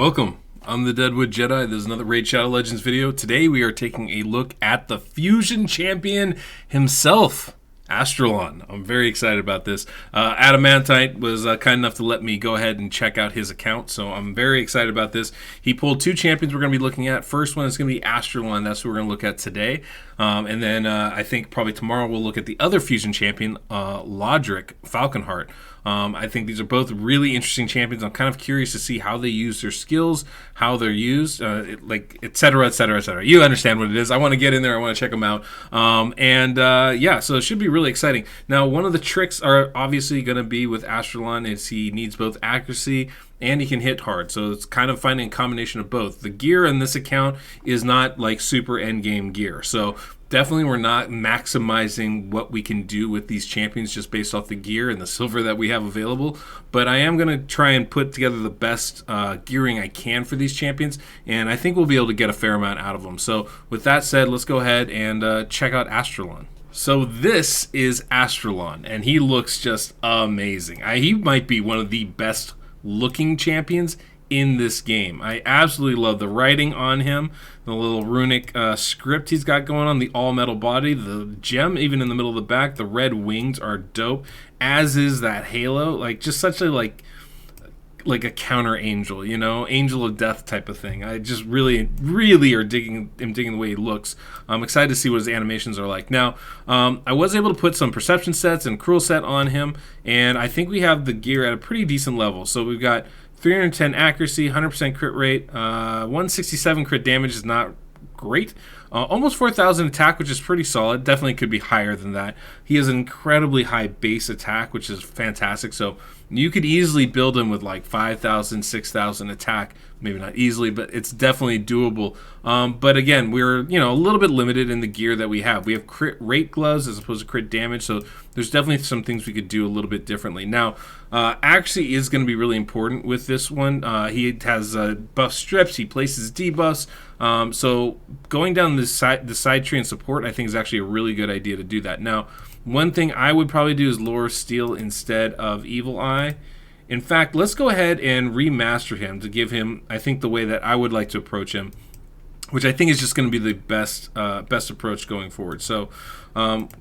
Welcome. I'm the Deadwood Jedi. This is another Raid Shadow Legends video. Today we are taking a look at the Fusion Champion himself, Astralon. I'm very excited about this. Adamantite was kind enough to let me go ahead and check out his account, so I'm very excited about this. He pulled two champions we're going to be looking at. First one is going to be Astralon. That's what we're going to look at today. And then I think probably tomorrow we'll look at the other Fusion Champion, Lodric Falconheart. I think these are both really interesting champions. I'm kind of curious to see how they use their skills, how they're used, like et cetera, et cetera, et cetera. You understand what it is. I want to get in there. I want to check them out. Yeah, so it should be really exciting. Now, one of the tricks are obviously going to be with Astralon is he needs both accuracy and he can hit hard. So it's kind of finding a combination of both. The gear in this account is not like super endgame gear. So definitely we're not maximizing what we can do with these champions just based off the gear and the silver that we have available. But I am going to try and put together the best gearing I can for these champions. And I think we'll be able to get a fair amount out of them. So with that said, let's go ahead and check out Astralon. So this is Astralon, and he looks just amazing. He might be one of the best looking champions in this game. I absolutely love the writing on him, the little runic script he's got going on, the all-metal body, the gem even in the middle of the back, the red wings are dope, as is that halo. Like, just such a like a counter angel, you know, angel of death type of thing. I just really am digging the way he looks. I'm excited to see what his animations are like. Now, I was able to put some perception sets and cruel set on him, and I think we have the gear at a pretty decent level. So we've got 310 accuracy, 100% crit rate, 167 crit damage is not great. Almost 4,000 attack, which is pretty solid. Definitely could be higher than that. He has an incredibly high base attack, which is fantastic. So you could easily build him with like 5,000, 6,000 attack. Maybe not easily, but it's definitely doable. But again, we're a little bit limited in the gear that we have. We have crit rate gloves as opposed to crit damage, so there's definitely some things we could do a little bit differently. Now, accuracy is going to be really important with this one. He has buff strips. He places debuffs. So going down the side tree and support, I think is actually a really good idea to do that. Now, one thing I would probably do is Lure of Steel instead of Evil Eye. In fact, let's go ahead and remaster him to give him, I think, the way that I would like to approach him, which I think is just going to be the best approach going forward. So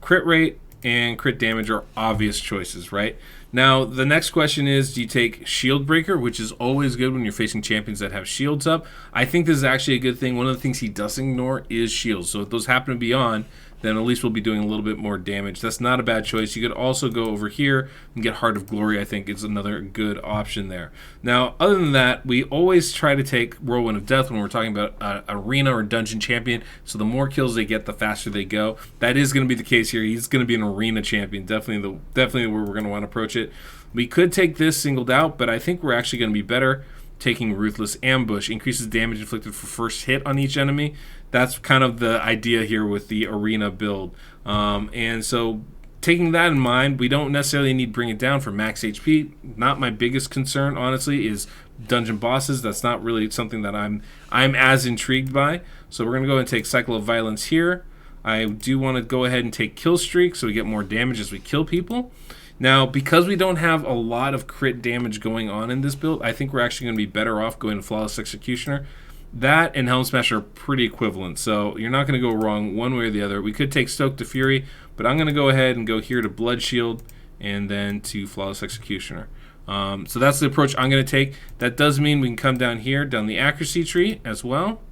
crit rate and crit damage are obvious choices, right? Now, the next question is, do you take Shield Breaker, which is always good when you're facing champions that have shields up? I think this is actually a good thing. One of the things he doesn't ignore is shields. So if those happen to be on, then at least we'll be doing a little bit more damage. That's not a bad choice. You could also go over here and get Heart of Glory, I think is another good option there. Now, other than that, we always try to take Whirlwind of Death when we're talking about arena or dungeon champion. So the more kills they get, the faster they go. That is going to be the case here. He's going to be an arena champion. Definitely where we're going to want to approach it. We could take this singled out, but I think we're actually going to be better taking Ruthless Ambush. Increases damage inflicted for first hit on each enemy. That's kind of the idea here with the arena build. And so taking that in mind, we don't necessarily need to bring it down for max HP. Not my biggest concern, honestly, is dungeon bosses. That's not really something that I'm as intrigued by. So we're going to go and take Cycle of Violence here. I do want to go ahead and take Kill Streak so we get more damage as we kill people. Now, because we don't have a lot of crit damage going on in this build, I think we're actually going to be better off going to Flawless Executioner. That and Helm Smash are pretty equivalent, so you're not going to go wrong one way or the other. We could take Stoke to Fury, but I'm going to go ahead and go here to Blood Shield and then to Flawless Executioner. So that's the approach I'm going to take. That does mean we can come down here, down the accuracy tree as well.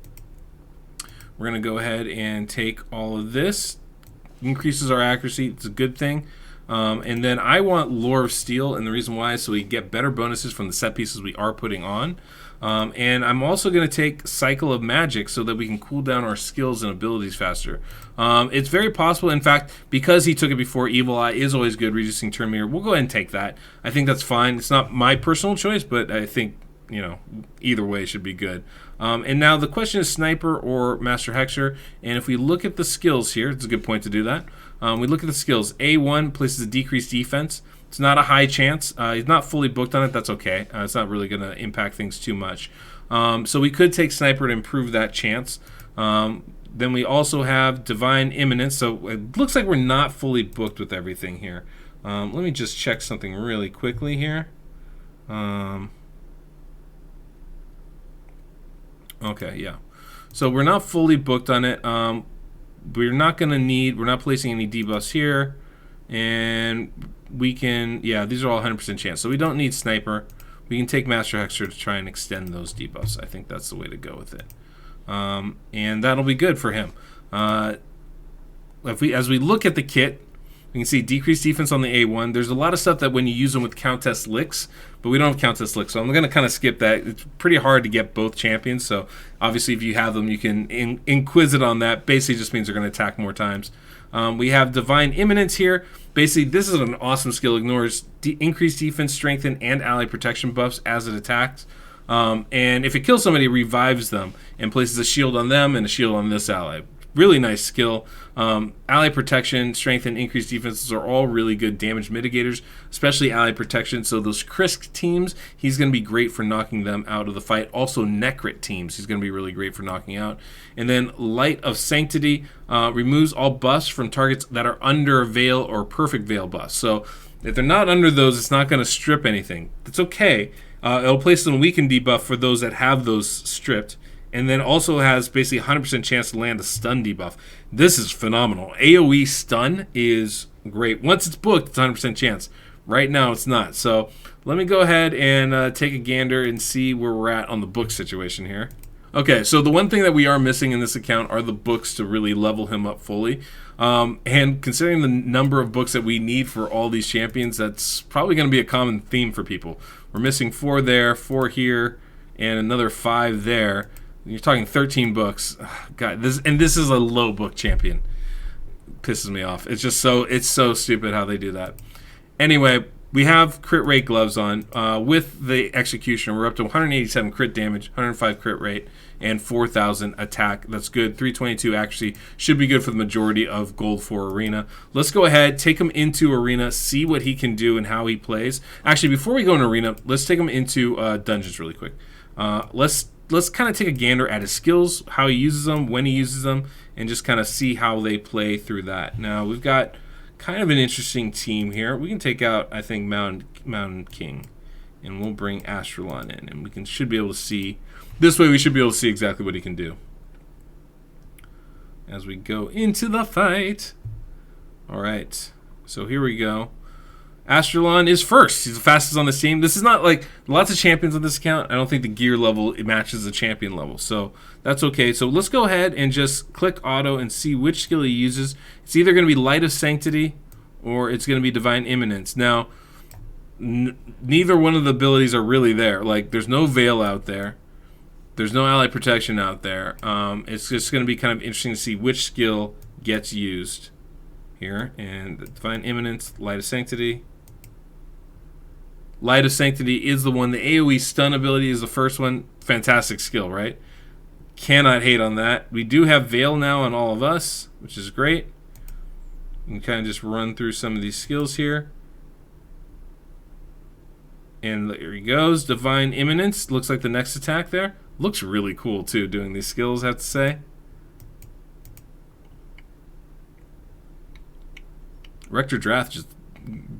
We're going to go ahead and take all of this. Increases our accuracy. It's a good thing. And then I want Lure of Steel, and the reason why is so we get better bonuses from the set pieces we are putting on. And I'm also going to take Cycle of Magic so that we can cool down our skills and abilities faster. It's very possible, in fact, because he took it before, Evil Eye is always good, reducing turn meter. We'll go ahead and take that. I think that's fine. It's not my personal choice, but I think, either way should be good. And now the question is Sniper or Master Hexer. And if we look at the skills here, it's a good point to do that. We look at the skills. A1 places a decreased defense. It's not a high chance. He's not fully booked on it. That's okay. It's not really going to impact things too much. So we could take Sniper to improve that chance. Then we also have Divine Imminence. So it looks like we're not fully booked with everything here. Let me just check something really quickly here. Okay, yeah. So we're not fully booked on it. We're not placing any debuffs here. And we can, yeah, these are all 100% chance. So we don't need Sniper. We can take Master Hexer to try and extend those debuffs. I think that's the way to go with it. And that'll be good for him. As we look at the kit, we can see decreased defense on the A1. There's a lot of stuff that when you use them with Countess Licks, but we don't have Countess Licks, so I'm going to kind of skip that. It's pretty hard to get both champions, so obviously if you have them, you can Inquisit on that. Basically just means they're going to attack more times. We have Divine Imminence here. Basically, this is an awesome skill. Ignores increased defense, strengthen, and ally protection buffs as it attacks. And if it kills somebody, it revives them and places a shield on them and a shield on this ally. Really nice skill. Ally protection, strength, and increased defenses are all really good damage mitigators, especially ally protection. So those Krisk teams, he's going to be great for knocking them out of the fight. Also Necrit teams, he's going to be really great for knocking out. And then Light of Sanctity removes all buffs from targets that are under a Veil or Perfect Veil buffs. So if they're not under those, it's not going to strip anything. That's okay. It'll place some weakened debuff for those that have those stripped. And then also has basically 100% chance to land a stun debuff. This is phenomenal. AoE stun is great. Once it's booked, it's 100% chance. Right now, it's not. So let me go ahead and take a gander and see where we're at on the book situation here. Okay, so the one thing that we are missing in this account are the books to really level him up fully. And considering the number of books that we need for all these champions, that's probably going to be a common theme for people. We're missing 4 there, 4 here, and another 5 there. You're talking 13 books. God, this is a low book champion. Pisses me off. It's so stupid how they do that. Anyway, we have crit rate gloves on. With the executioner, we're up to 187 crit damage, 105 crit rate, and 4,000 attack. That's good. 322 actually should be good for the majority of Gold 4 Arena. Let's go ahead, take him into Arena, see what he can do and how he plays. Actually, before we go in Arena, let's take him into Dungeons really quick. Let's kind of take a gander at his skills, how he uses them, when he uses them, and just kind of see how they play through that. Now, we've got kind of an interesting team here. We can take out, I think, Mountain King, and we'll bring Astralon in, and should be able to see. This way, we should be able to see exactly what he can do as we go into the fight. All right, so here we go. Astralon is first. He's the fastest on this team. This is not like lots of champions on this account. I don't think the gear level matches the champion level, so that's okay. So let's go ahead and just click auto and see which skill he uses. It's either going to be Light of Sanctity or it's going to be Divine Imminence. Now, neither one of the abilities are really there. Like, there's no Veil out there. There's no ally protection out there. It's just going to be kind of interesting to see which skill gets used here. And Divine Imminence, Light of Sanctity. Light of Sanctity is the one. The AoE stun ability is the first one. Fantastic skill, right? Cannot hate on that. We do have Veil now on all of us, which is great. You can kind of just run through some of these skills here. And there he goes. Divine Imminence. Looks like the next attack there. Looks really cool, too, doing these skills, I have to say. Rector Drath just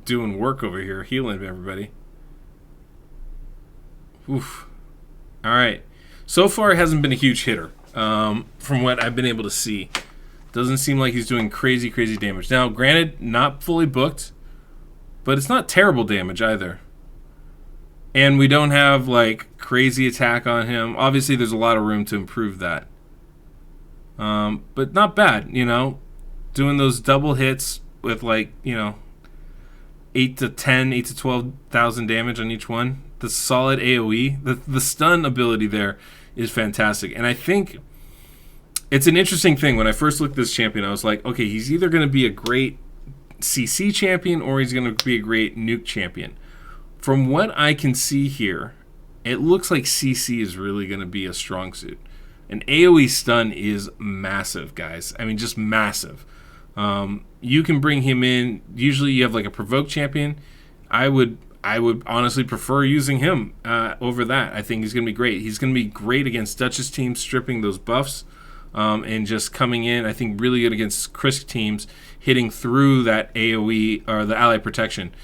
doing work over here, healing everybody. Oof. Alright. So far, it hasn't been a huge hitter, from what I've been able to see. Doesn't seem like he's doing crazy, crazy damage. Now, granted, not fully booked, but it's not terrible damage either. And we don't have, like, crazy attack on him. Obviously, there's a lot of room to improve that. But not bad, you know. Doing those double hits with, like, you know, 8 to 12,000 damage on each one. The solid AoE. The stun ability there is fantastic. And I think it's an interesting thing. When I first looked at this champion, I was like, okay, he's either going to be a great CC champion or he's going to be a great nuke champion. From what I can see here, it looks like CC is really going to be a strong suit. An AoE stun is massive, guys. I mean, just massive. You can bring him in. Usually you have like a provoke champion. I would honestly prefer using him over that. I think he's going to be great. He's going to be great against Duchess teams, stripping those buffs, and just coming in. I think really good against Krisk teams, hitting through that AoE or the ally protection.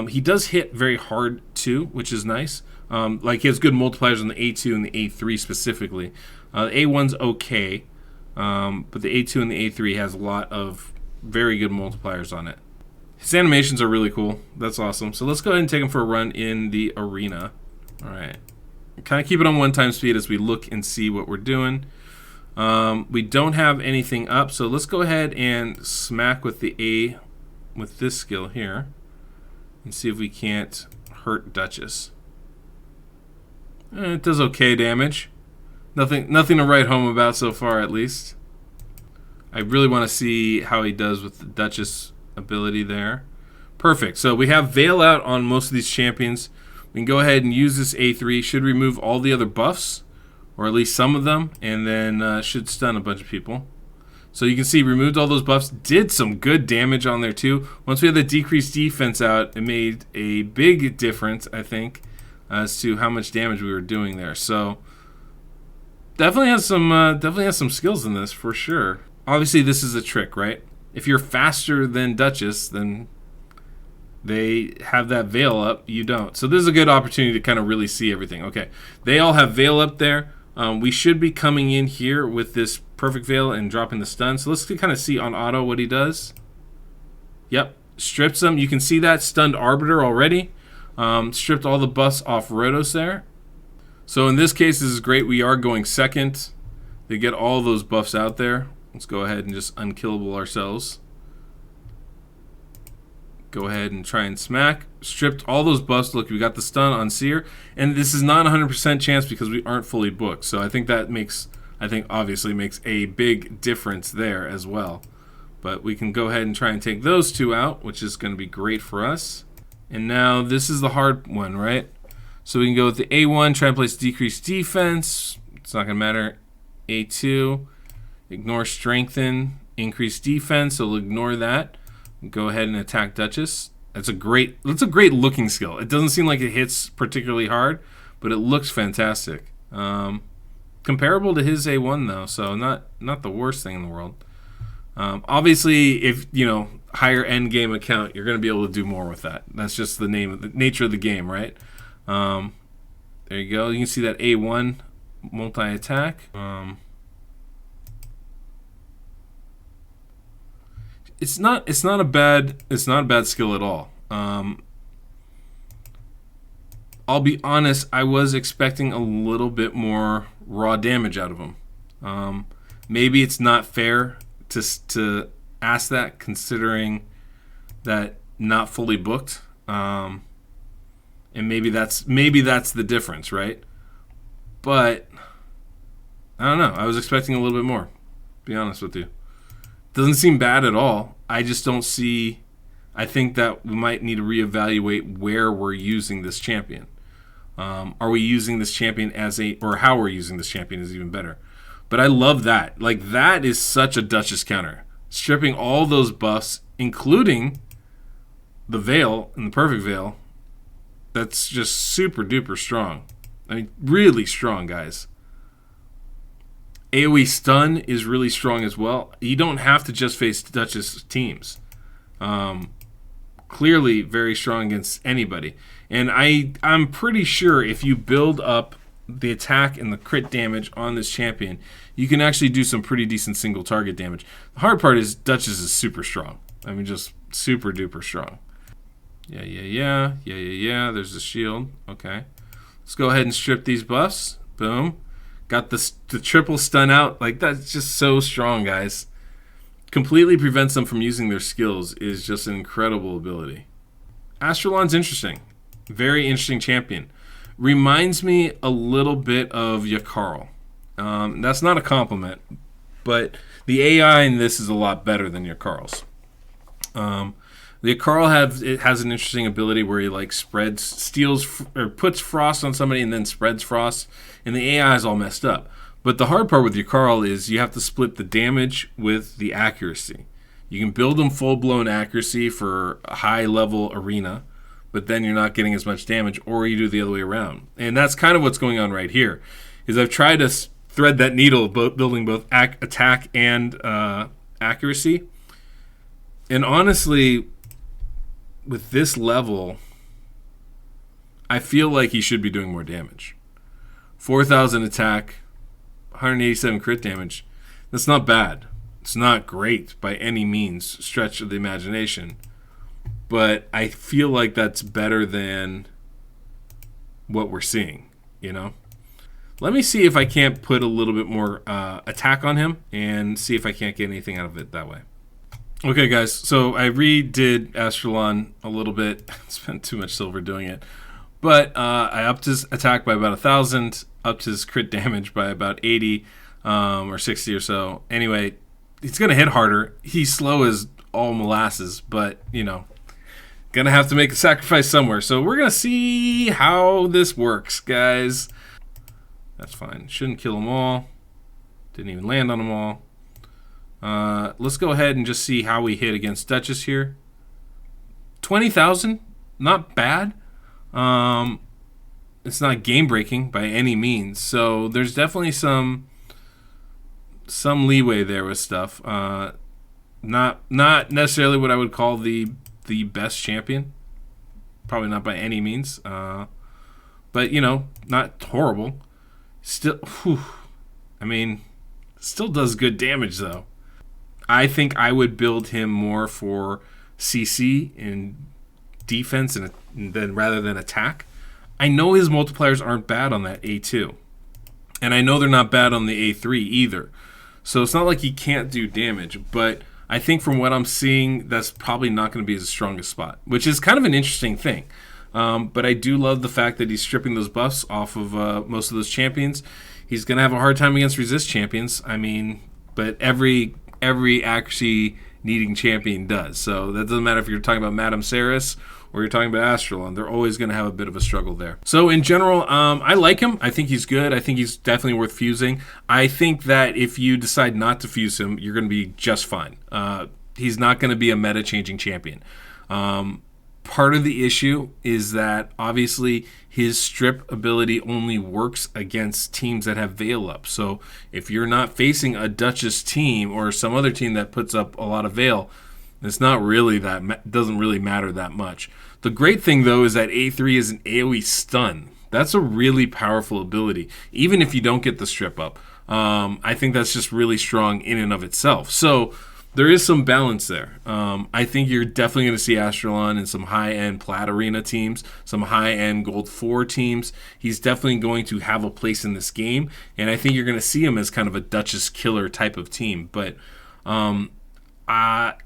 He does hit very hard too, which is nice. Like he has good multipliers on the A2 and the A3 specifically. The A1's okay, but the A2 and the A3 has a lot of very good multipliers on it. His animations are really cool. That's awesome. So let's go ahead and take him for a run in the arena. All right. Kind of keep it on 1 speed as we look and see what we're doing. We don't have anything up, so let's go ahead and smack with with this skill here and see if we can't hurt Duchess. It does okay damage. Nothing to write home about so far, at least. I really want to see how he does with the Duchess ability there. Perfect. So we have Veil out on most of these champions. We can go ahead and use this A3. Should remove all the other buffs, or at least some of them, and then should stun a bunch of people. So you can see removed all those buffs. Did some good damage on there too. Once we had the decreased defense out, it made a big difference, I think, as to how much damage we were doing there. So definitely has some skills in this for sure. Obviously, this is a trick, right? If you're faster than Duchess, then they have that veil up. You don't. So this is a good opportunity to kind of really see everything. Okay, they all have veil up there. We should be coming in here with this perfect veil and dropping the stun. So let's kind of see on auto what he does. Yep, strips them. You can see that stunned Arbiter already. Stripped all the buffs off Rotos there. So in this case, this is great. We are going second. They get all those buffs out there. Let's go ahead and just unkillable ourselves. Go ahead and try and smack. Stripped all those buffs. Look, we got the stun on Seer. And this is not 100% chance because we aren't fully booked. So I think that obviously makes a big difference there as well. But we can go ahead and try and take those two out, which is going to be great for us. And now this is the hard one, right? So we can go with the A1, try and place decreased defense. It's not going to matter. A2, ignore strengthen, increase defense. So we'll ignore that. Go ahead and attack Duchess. That's a great looking skill. It doesn't seem like it hits particularly hard, but it looks fantastic. Comparable to his A1 though, so not the worst thing in the world. Obviously, if higher end game account, you're going to be able to do more with that. That's just the nature of the game, right? There you go. You can see that A1 multi-attack. It's not a bad skill at all. I'll be honest, I was expecting a little bit more raw damage out of him. Maybe it's not fair to ask that, considering that not fully booked. And maybe that's the difference, right? But I don't know. I was expecting a little bit more, to be honest with you. Doesn't seem bad at all. I just don't see. I think that we might need to reevaluate where we're using this champion. Are we using this champion or how we're using this champion is even better. But I love that. Like, that is such a Duchess counter. Stripping all those buffs, including the veil and the perfect veil. That's just super duper strong. I mean, really strong, guys. AoE stun is really strong as well. You don't have to just face Duchess teams. Clearly very strong against anybody. And I'm pretty sure if you build up the attack and the crit damage on this champion, you can actually do some pretty decent single target damage. The hard part is Duchess is super strong. I mean, just super duper strong. Yeah. There's the shield. Okay. Let's go ahead and strip these buffs. Boom. Got the triple stun out. Like, that's just so strong, guys. Completely prevents them from using their skills is just an incredible ability. Astralon's interesting. Very interesting champion. Reminds me a little bit of Yakarl. That's not a compliment, but the AI in this is a lot better than Yakarl's. The Yakarl has an interesting ability where he puts frost on somebody and then spreads frost, and the AI is all messed up. But the hard part with Yakarl is you have to split the damage with the accuracy. You can build them full-blown accuracy for a high-level arena, but then you're not getting as much damage, or you do the other way around. And that's kind of what's going on right here, is I've tried to thread that needle, building both attack and accuracy. And honestly, with this level, I feel like he should be doing more damage. 4,000 attack, 187 crit damage. That's not bad. It's not great by any means, stretch of the imagination. But I feel like that's better than what we're seeing, you know? Let me see if I can't put a little bit more attack on him and see if I can't get anything out of it that way. Okay, guys, so I redid Astralon a little bit. Spent too much silver doing it. But I upped his attack by about 1,000, upped his crit damage by about 80 or 60 or so. Anyway, he's going to hit harder. He's slow as all molasses, but, you know, going to have to make a sacrifice somewhere. So we're going to see how this works, guys. That's fine. Shouldn't kill them all. Didn't even land on them all. Let's go ahead and just see how we hit against Duchess here. 20,000, not bad. It's not game breaking by any means, so there's definitely some leeway there with stuff. Not necessarily what I would call the best champion, probably not by any means. But you know, not horrible. Still, I mean, still does good damage though. I think I would build him more for CC and defense and then rather than attack. I know his multipliers aren't bad on that A2. And I know they're not bad on the A3 either. So it's not like he can't do damage, but I think from what I'm seeing, that's probably not going to be his strongest spot, which is kind of an interesting thing. But I do love the fact that he's stripping those buffs off of most of those champions. He's going to have a hard time against resist champions. I mean, but every accuracy needing champion does. So that doesn't matter if you're talking about Madame Ceres or you're talking about Astralon. They're always going to have a bit of a struggle there. So in general, I like him. I think he's good. I think he's definitely worth fusing. I think that if you decide not to fuse him, you're going to be just fine. He's not going to be a meta-changing champion. Part of the issue is that obviously his strip ability only works against teams that have Veil up. So if you're not facing a Duchess team or some other team that puts up a lot of Veil, it's not really doesn't really matter that much. The great thing though is that A3 is an AoE stun. That's a really powerful ability, even if you don't get the strip up. I think that's just really strong in and of itself. So there is some balance there. I think you're definitely going to see Astralon in some high-end Plat Arena teams, some high-end Gold 4 teams. He's definitely going to have a place in this game, and I think you're going to see him as kind of a Duchess killer type of team. But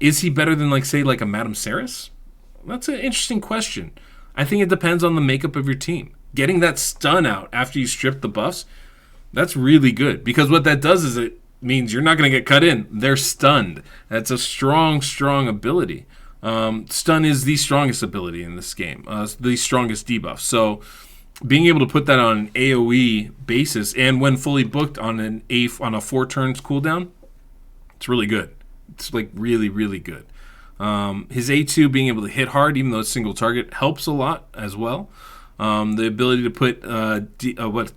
is he better than, like, say, like a Madame Ceres? That's an interesting question. I think it depends on the makeup of your team. Getting that stun out after you strip the buffs, that's really good, because what that does is it means you're not going to get cut in. They're stunned. That's a strong ability. Stun is the strongest ability in this game, the strongest debuff. So being able to put that on an AoE basis and when fully booked on a 4 turns cooldown, it's really good. It's like really, really good. His A2 being able to hit hard, even though it's single target, helps a lot as well. The ability to put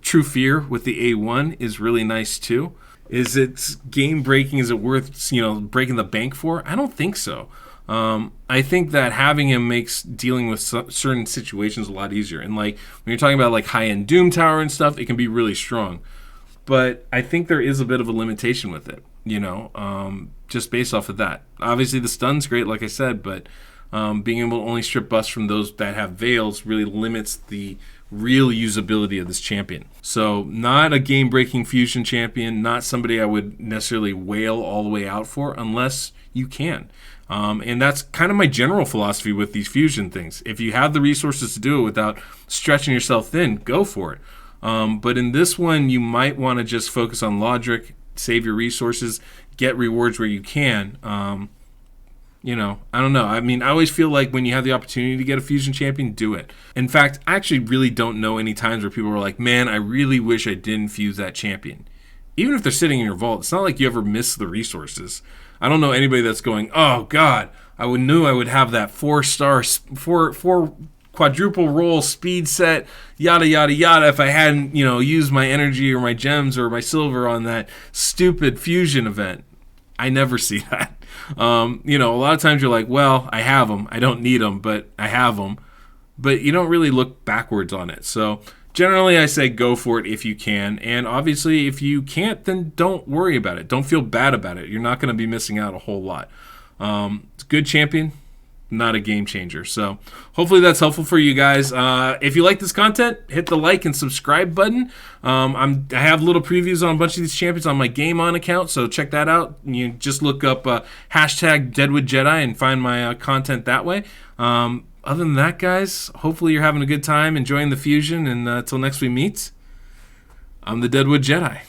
True Fear with the A1 is really nice too. Is it game breaking? Is it worth breaking the bank for? I don't think so. I think that having him makes dealing with certain situations a lot easier. And like when you're talking about like high end Doom Tower and stuff, it can be really strong. But I think there is a bit of a limitation with it. Just based off of that. Obviously the stun's great, like I said, but being able to only strip buffs from those that have veils really limits the real usability of this champion. So not a game-breaking fusion champion, not somebody I would necessarily wail all the way out for unless you can. And that's kind of my general philosophy with these fusion things. If you have the resources to do it without stretching yourself thin, go for it. But in this one, you might want to just focus on logic, save your resources, get rewards where you can. I don't know. I mean, I always feel like when you have the opportunity to get a fusion champion, do it. In fact, I actually really don't know any times where people are like, man, I really wish I didn't fuse that champion. Even if they're sitting in your vault, it's not like you ever miss the resources. I don't know anybody that's going, oh, God, knew I would have that 4-star, four quadruple roll speed set, yada, yada, yada, if I hadn't, used my energy or my gems or my silver on that stupid fusion event. I never see that. A lot of times you're like, well, I have them. I don't need them, but I have them. But you don't really look backwards on it. So generally I say go for it if you can. And obviously, if you can't, then don't worry about it. Don't feel bad about it. You're not going to be missing out a whole lot. It's a good champion, not a game changer. So hopefully that's helpful for you guys. If you like this content, hit the like and subscribe button. I have little previews on a bunch of these champions on my Game On account, so check that out. You just look up hashtag Deadwood Jedi and find my content that way. Other than that, guys, hopefully you're having a good time enjoying the fusion, and until next we meet, I'm the Deadwood Jedi.